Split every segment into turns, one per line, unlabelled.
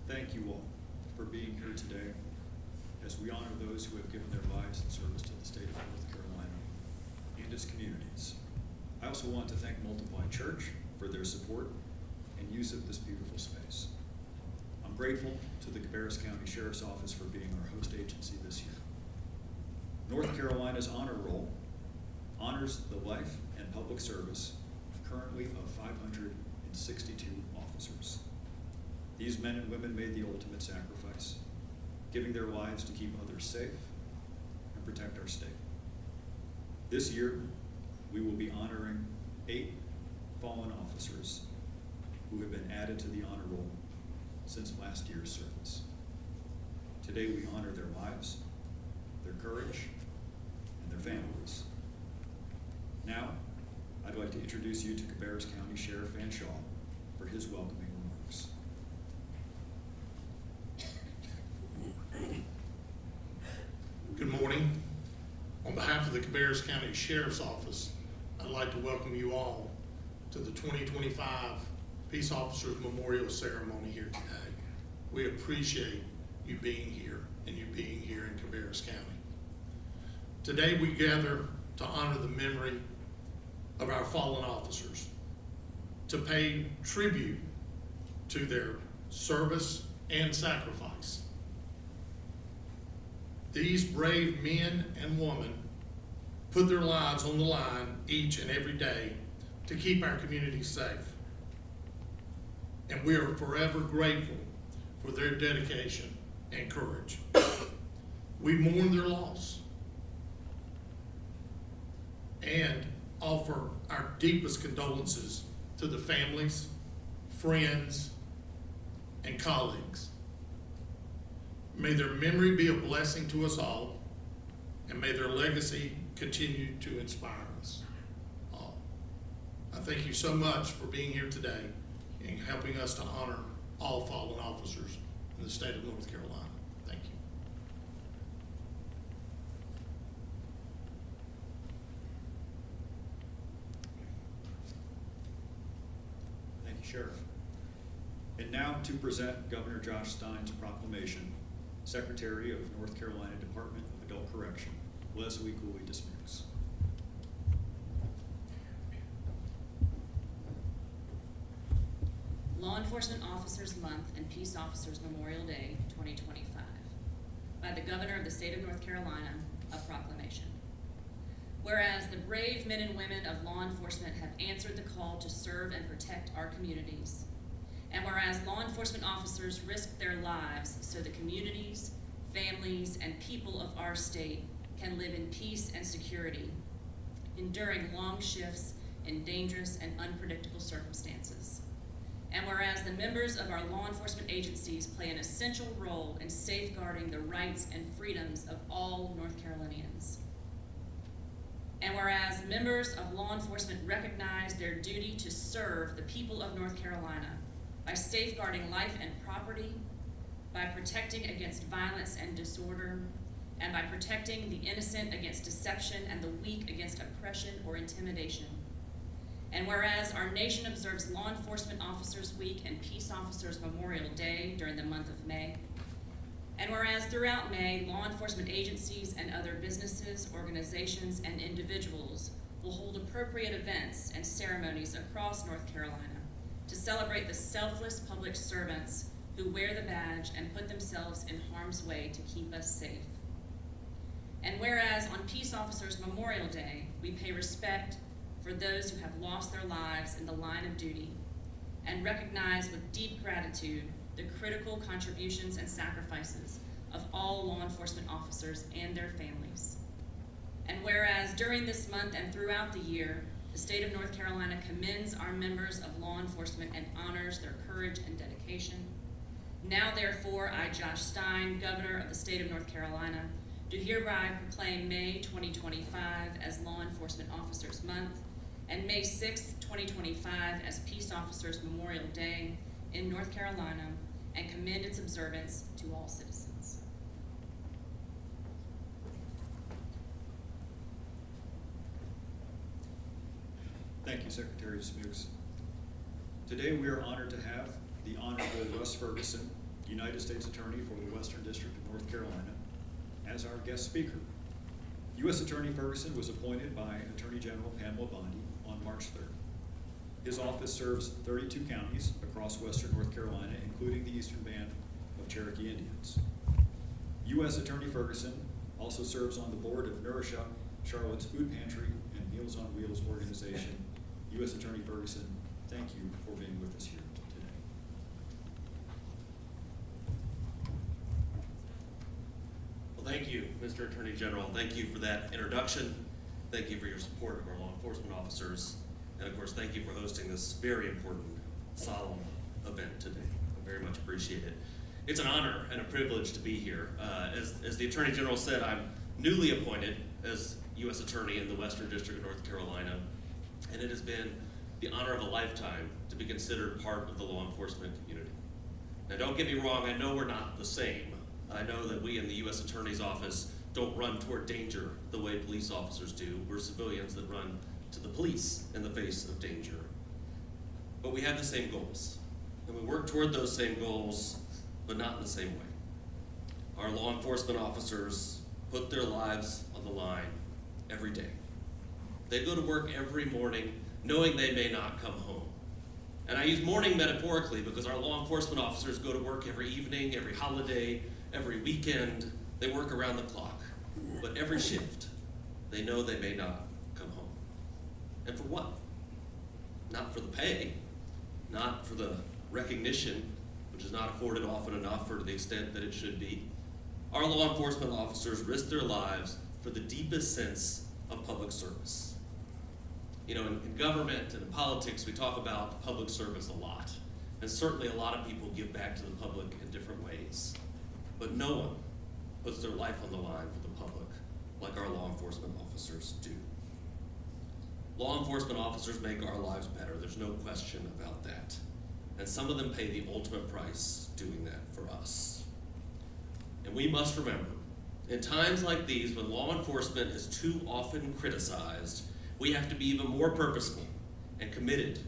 Thank you all for being here today as we honor those who have given their lives in service to the state of North Carolina and its communities. I also want to thank Multiply Church for their support and use of this beautiful space. I'm grateful to the Cabarrus County Sheriff's Office for being our host agency this year. North Carolina's honor roll honors the life and public service currently of 562 officers. These men and women made the ultimate sacrifice, giving their lives to keep others safe and protect our state. This year, we will be honoring 8 fallen officers who have been added to the honor roll since last year's service. Today, we honor their lives, their courage, and their families. Now, I'd like to introduce you to Cabarrus County Sheriff Van Shaw for his welcoming remarks.
Good morning. On behalf of the Cabarrus County Sheriff's Office, I'd like to welcome you all to the 2025 Peace Officers Memorial Ceremony here today. We appreciate you being here and you being here in Cabarrus County. Today we gather to honor the memory of our fallen officers, to pay tribute to their service and sacrifice. These brave men and women put their lives on the line each and every day to keep our community safe. And we are forever grateful for their dedication and courage. We mourn their loss and offer our deepest condolences to the families, friends, and colleagues. May their memory be a blessing to us all, and may their legacy continue to inspire us all. I thank you so much for being here today and helping us to honor all fallen officers in the state of North Carolina. Thank you.
Thank you, Sheriff. And now to present Governor Josh Stein's proclamation, Secretary of North Carolina Department of Adult Correction, Leslie Cooley Dismukes.
Law Enforcement Officers Month and Peace Officers Memorial Day 2025. By the Governor of the State of North Carolina, a proclamation. Whereas the brave men and women of law enforcement have answered the call to serve and protect our communities, and whereas law enforcement officers risk their lives so the communities, families, and people of our state can live in peace and security, enduring long shifts in dangerous and unpredictable circumstances. And whereas the members of our law enforcement agencies play an essential role in safeguarding the rights and freedoms of all North Carolinians. And whereas members of law enforcement recognize their duty to serve the people of North Carolina by safeguarding life and property, by protecting against violence and disorder, and by protecting the innocent against deception and the weak against oppression or intimidation. And whereas our nation observes Law Enforcement Officers Week and Peace Officers Memorial Day during the month of May, and whereas throughout May, law enforcement agencies and other businesses, organizations, and individuals will hold appropriate events and ceremonies across North Carolina to celebrate the selfless public servants who wear the badge and put themselves in harm's way to keep us safe. And whereas on Peace Officers Memorial Day, we pay respect for those who have lost their lives in the line of duty and recognize with deep gratitude the critical contributions and sacrifices of all law enforcement officers and their families. And whereas during this month and throughout the year, the state of North Carolina commends our members of law enforcement and honors their courage and dedication. Now therefore, I, Josh Stein, Governor of the state of North Carolina, do hereby proclaim May 2025 as Law Enforcement Officers Month and May 6, 2025 as Peace Officers Memorial Day in North Carolina and commend its observance to all citizens.
Thank you, Secretary Dismukes. Today we are honored to have the Honorable Russ Ferguson, United States Attorney for the Western District of North Carolina, as our guest speaker. U.S. Attorney Ferguson was appointed by Attorney General Pamela Bondi on March 3rd. His office serves 32 counties across western North Carolina, including the eastern band of Cherokee Indians. U.S. Attorney Ferguson also serves on the board of Nourishup, Charlotte's Food Pantry, and Meals on Wheels organization. U.S. Attorney Ferguson, thank you for being with us here today.
Well, thank you, Mr. Attorney General. Thank you for that introduction. Thank you for your support of our law enforcement officers. And of course, thank you for hosting this very important, solemn event today. I very much appreciate it. It's an honor and a privilege to be here. As the Attorney General said, I'm newly appointed as U.S. Attorney in the Western District of North Carolina, and it has been the honor of a lifetime to be considered part of the law enforcement community. Now, don't get me wrong, I know we're not the same. I know that we in the U.S. Attorney's Office don't run toward danger the way police officers do. We're civilians that run to the police in the face of danger. But we have the same goals, and we work toward those same goals, but not in the same way. Our law enforcement officers put their lives on the line every day. They go to work every morning knowing they may not come home. And I use morning metaphorically because our law enforcement officers go to work every evening, every holiday, every weekend. They work around the clock. But every shift, they know they may not come home. And for what? Not for the pay, not for the recognition, which is not afforded often enough or to the extent that it should be. Our law enforcement officers risk their lives for the deepest sense of public service. You know, in government and in politics, we talk about public service a lot. And certainly a lot of people give back to the public in different ways. But no one puts their life on the line for the public like our law enforcement officers do. Law enforcement officers make our lives better. There's no question about that. And some of them pay the ultimate price doing that for us. And we must remember, in times like these, when law enforcement is too often criticized, we have to be even more purposeful and committed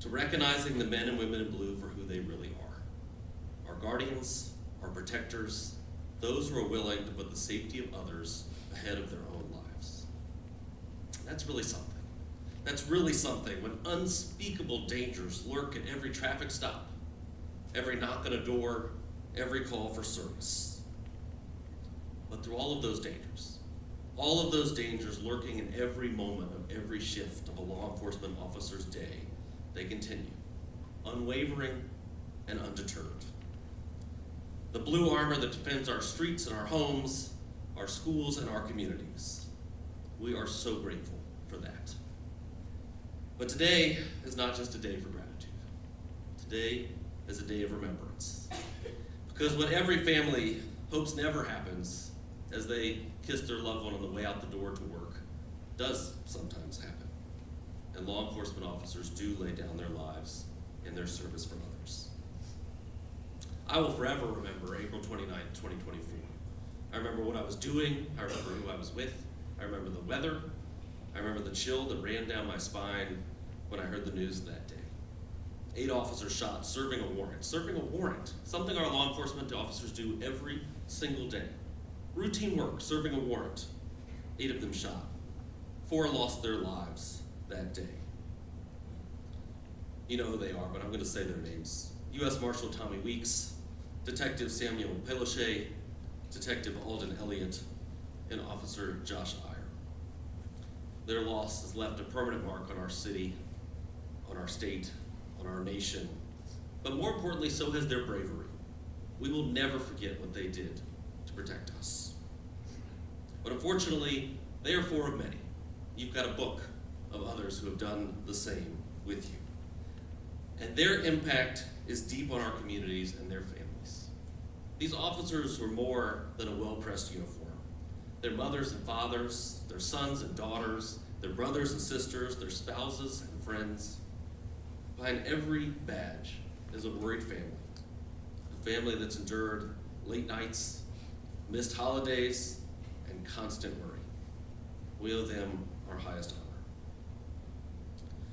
to recognizing the men and women in blue for who they really are. Our guardians, our protectors, those who are willing to put the safety of others ahead of their own lives. That's really something. That's really something when unspeakable dangers lurk at every traffic stop, every knock on a door, every call for service. But through all of those dangers lurking in every moment of every shift of a law enforcement officer's day, they continue, unwavering and undeterred. The blue armor that defends our streets and our homes, our schools and our communities. We are so grateful for that. But today is not just a day for gratitude. Today is a day of remembrance. Because what every family hopes never happens as they kiss their loved one on the way out the door to work does sometimes happen. And law enforcement officers do lay down their lives in their service for others. I will forever remember April 29, 2024. I remember what I was doing. I remember who I was with. I remember the weather. I remember the chill that ran down my spine when I heard the news that day. 8 officers shot serving a warrant. Serving a warrant, something our law enforcement officers do every single day. Routine work, serving a warrant. 8 of them shot. 4 lost their lives that day. You know who they are, but I'm going to say their names. U.S. Marshal Tommy Weeks, Detective Samuel Pellichet, Detective Alden Elliott, and Officer Josh Iyer. Their loss has left a permanent mark on our city, on our state, on our nation, but more importantly, so has their bravery. We will never forget what they did to protect us. But unfortunately, they are 4 of many. You've got a book of others who have done the same with you. And their impact is deep on our communities and their families. These officers were more than a well-pressed uniform. Their mothers and fathers, their sons and daughters, their brothers and sisters, their spouses and friends. Behind every badge is a worried family. A family that's endured late nights, missed holidays, and constant worry. We owe them our highest honor.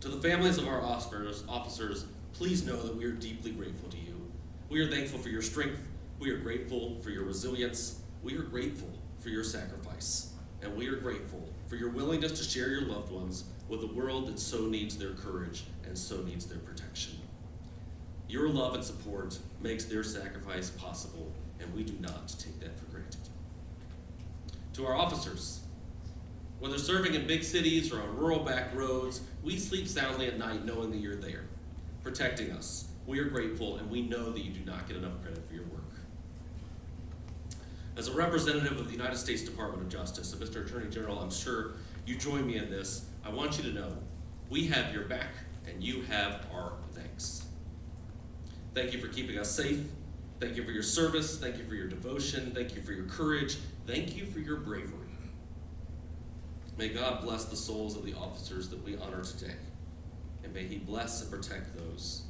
To the families of our officers, please know that we are deeply grateful to you. We are thankful for your strength. We are grateful for your resilience. We are grateful for your sacrifice. And we are grateful for your willingness to share your loved ones with a world that so needs their courage and so needs their protection. Your love and support makes their sacrifice possible, and we do not take that for granted. To our officers, whether serving in big cities or on rural back roads, we sleep soundly at night knowing that you're there, protecting us. We are grateful, and we know that you do not get enough credit for your work. As a representative of the United States Department of Justice, and Mr. Attorney General, I'm sure you join me in this, I want you to know we have your back, and you have our thanks. Thank you for keeping us safe. Thank you for your service. Thank you for your devotion. Thank you for your courage. Thank you for your bravery. May God bless the souls of the officers that we honor today, and may He bless and protect those